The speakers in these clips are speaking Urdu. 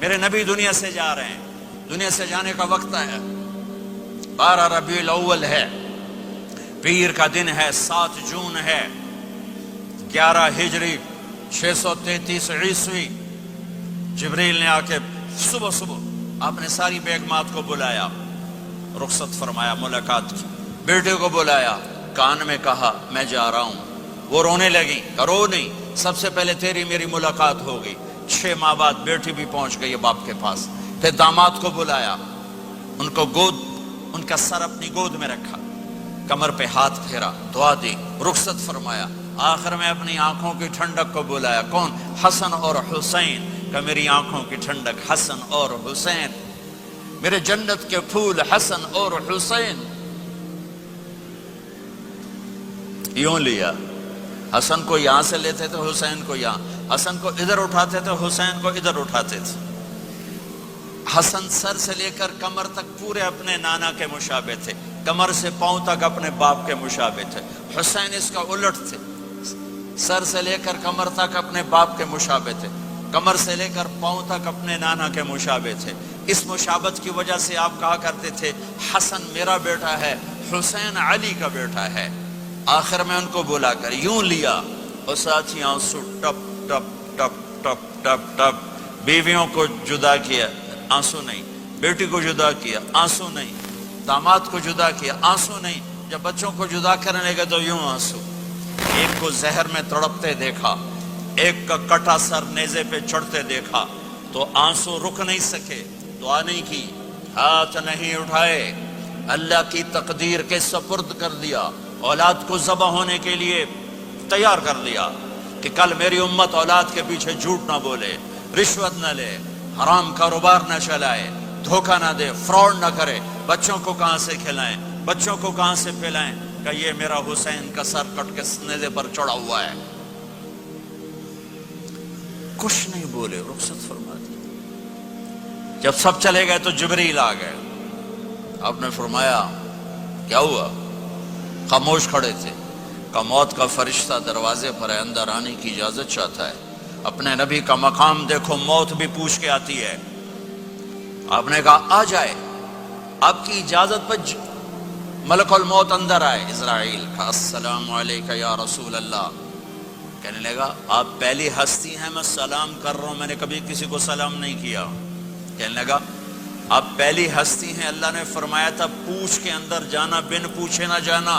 میرے نبی دنیا سے جا رہے ہیں، دنیا سے جانے کا وقت ہے، 12 ربیع الاول ہے، پیر کا دن ہے، 7 جون ہے، 11 ہجری 633 عیسوی۔ جبریل نے آ کے صبح صبح آپ نے ساری بیگمات کو بلایا، رخصت فرمایا، ملاقات کی، بیٹے کو بلایا، کان میں کہا میں جا رہا ہوں۔ وہ رونے لگی، رو نہیں، سب سے پہلے تیری میری ملاقات ہوگی۔ 6 ماہ بعد بیٹی بھی پہنچ گئی باپ کے پاس۔ پھر داماد کو بلایا، ان کو ان کا سر اپنی گود میں رکھا، کمر پہ ہاتھ پھیرا، دعا دی، رخصت فرمایا۔ آخر میں اپنی آنکھوں کی ٹھنڈک کو بلایا، کون؟ حسن اور حسین، کہ میری آنکھوں کی ٹھنڈک حسن اور حسین، میرے جنت کے پھول حسن اور حسین۔ یوں لیا، حسن کو یہاں سے لیتے تھے، حسین کو یہاں، حسن کو ادھر اٹھاتے تھے، حسین کو ادھر اٹھاتے تھے۔ حسن سر سے لے کر کمر تک پورے اپنے نانا کے مشابہ تھے، کمر سے پاؤں تک اپنے باپ کے مشابہ تھے۔ حسین اس کا الٹ تھے، سر سے لے کر کمر تک اپنے باپ کے مشابہ تھے، کمر سے لے کر پاؤں تک اپنے نانا کے مشابہ تھے۔ اس مشابہت کی وجہ سے آپ کہا کرتے تھے حسن میرا بیٹا ہے، حسین علی کا بیٹا ہے۔ آخر میں ان کو بلا کر یوں لیا، اور ساتھ ہی آنسو ٹپ ٹپ ٹپ ٹپ ٹپ ٹپ۔ بیویوں کو جدا کیا، آنسو نہیں، بیٹی کو جدا کیا، آنسو نہیں، داماد کو جدا کیا، آنسو نہیں، جب بچوں کو جدا کرنے لگے تو یوں آنسو۔ ایک کو زہر میں تڑپتے دیکھا، ایک کا کٹا سر نیزے پہ چڑھتے دیکھا، تو آنسو رک نہیں سکے، دعا نہیں کی، ہاتھ نہیں اٹھائے، اللہ کی تقدیر کے سپرد کر دیا، اولاد کو ذبح ہونے کے لیے تیار کر دیا کہ کل میری امت اولاد کے پیچھے جھوٹ نہ بولے، رشوت نہ لے، حرام کاروبار نہ چلائے، دھوکہ نہ دے، فراڈ نہ کرے، بچوں کو کہاں سے کھلائیں، بچوں کو کہاں سے پلائیں، کہ یہ میرا حسین کا سر کٹ کے نیزے پر چڑھا ہوا ہے۔ کچھ نہیں بولے، رخصت فرما دی۔ جب سب چلے گئے تو جبریل آ گئے، آپ نے فرمایا کیا ہوا؟ خاموش کھڑے تھے، کہ موت کا فرشتہ دروازے پر ہے، اندر آنے کی اجازت چاہتا ہے۔ اپنے نبی کا مقام دیکھو، موت بھی پوچھ کے آتی ہے۔ آپ نے کہا آ جائے، آپ کی اجازت پر ملک الموت اندر آئے۔ اسرائیل کا السلام علیکہ یا رسول اللہ، کہنے لگا آپ پہلی ہستی ہیں، میں سلام کر رہا ہوں، میں نے کبھی کسی کو سلام نہیں کیا۔ کہنے لگا آپ پہلی ہستی ہیں، اللہ نے فرمایا تھا پوچھ کے اندر جانا، بن پوچھے نہ جانا۔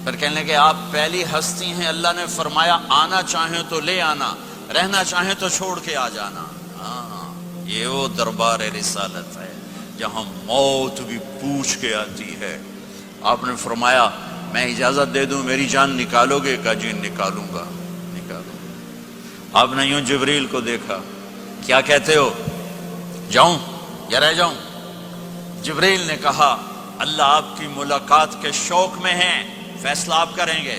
پھر کہنے لگے آپ پہلی ہستی ہیں، اللہ نے فرمایا آنا چاہیں تو لے آنا، رہنا چاہیں تو چھوڑ کے آ جانا۔ ہاں، یہ وہ دربار رسالت ہے جہاں موت بھی پوچھ کے آتی ہے۔ آپ نے فرمایا میں اجازت دے دوں میری جان نکالو گے؟ کہا جی نکالوں گا، نکالوں گا۔ آپ نے یوں جبریل کو دیکھا، کیا کہتے ہو، جاؤں یا رہ جاؤں؟ جبریل نے کہا اللہ آپ کی ملاقات کے شوق میں ہیں، فیصلہ آپ کریں گے۔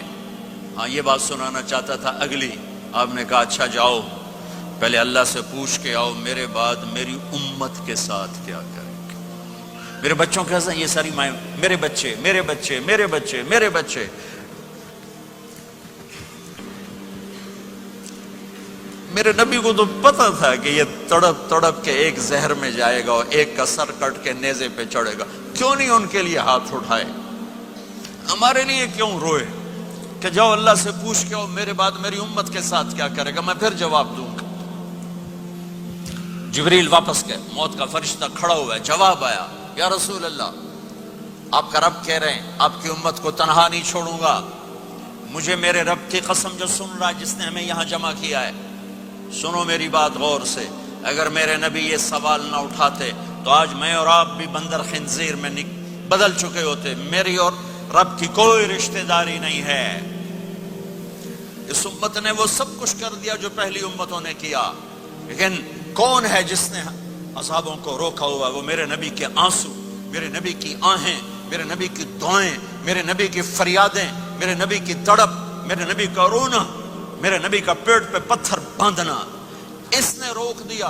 ہاں یہ بات سنانا چاہتا تھا اگلی۔ آپ نے کہا اچھا جاؤ، پہلے اللہ سے پوچھ کے آؤ میرے بعد میری امت کے ساتھ کیا کریں گے، میرے بچوں کے ساتھ۔ یہ ساری مائیں، میرے بچے میرے بچے میرے بچے میرے بچے۔ میرے نبی کو تو پتا تھا کہ یہ تڑپ تڑپ کے ایک زہر میں جائے گا اور ایک کا سر کٹ کے نیزے پہ چڑھے گا، کیوں نہیں ان کے لیے ہاتھ اٹھائے؟ ہمارے لیے کیوں روئے کہ جاؤ اللہ سے پوچھ کے آؤ میرے بعد میری امت کے ساتھ کیا کرے گا، میں پھر جواب دوں گا۔ جبریل واپس گئے، موت کا فرشتہ کھڑا ہوا ہے، جواب آیا یا رسول اللہ آپ کا رب کہہ رہے ہیں آپ کی امت کو تنہا نہیں چھوڑوں گا۔ مجھے میرے رب کی قسم جو سن رہا ہے، جس نے ہمیں یہاں جمع کیا ہے، سنو میری بات غور سے، اگر میرے نبی یہ سوال نہ اٹھاتے تو آج میں اور آپ بھی بندر خنزیر میں بدل چکے ہوتے۔ میری اور رب کی کوئی رشتہ داری نہیں ہے۔ اس امت نے وہ سب کچھ کر دیا جو پہلی امتوں نے کیا، لیکن کون ہے جس نے عذابوں کو روکا ہوا؟ وہ میرے نبی کے آنسو، میرے نبی کی آہیں، میرے نبی کی دعائیں، میرے نبی کی فریادیں، میرے نبی کی تڑپ، میرے نبی کا رونا، میرے نبی کا پیٹ پہ پتھر باندھنا، اس نے روک دیا۔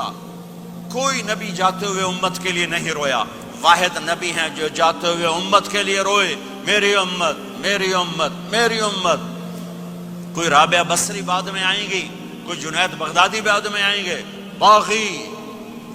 کوئی نبی جاتے ہوئے امت کے لیے نہیں رویا، واحد نبی ہیں جو جاتے ہوئے امت کے لیے روئے، میری امت میری امت میری امت۔ کوئی رابعہ بصری بعد میں آئیں گی، کوئی جنید بغدادی بعد میں آئیں گے، باقی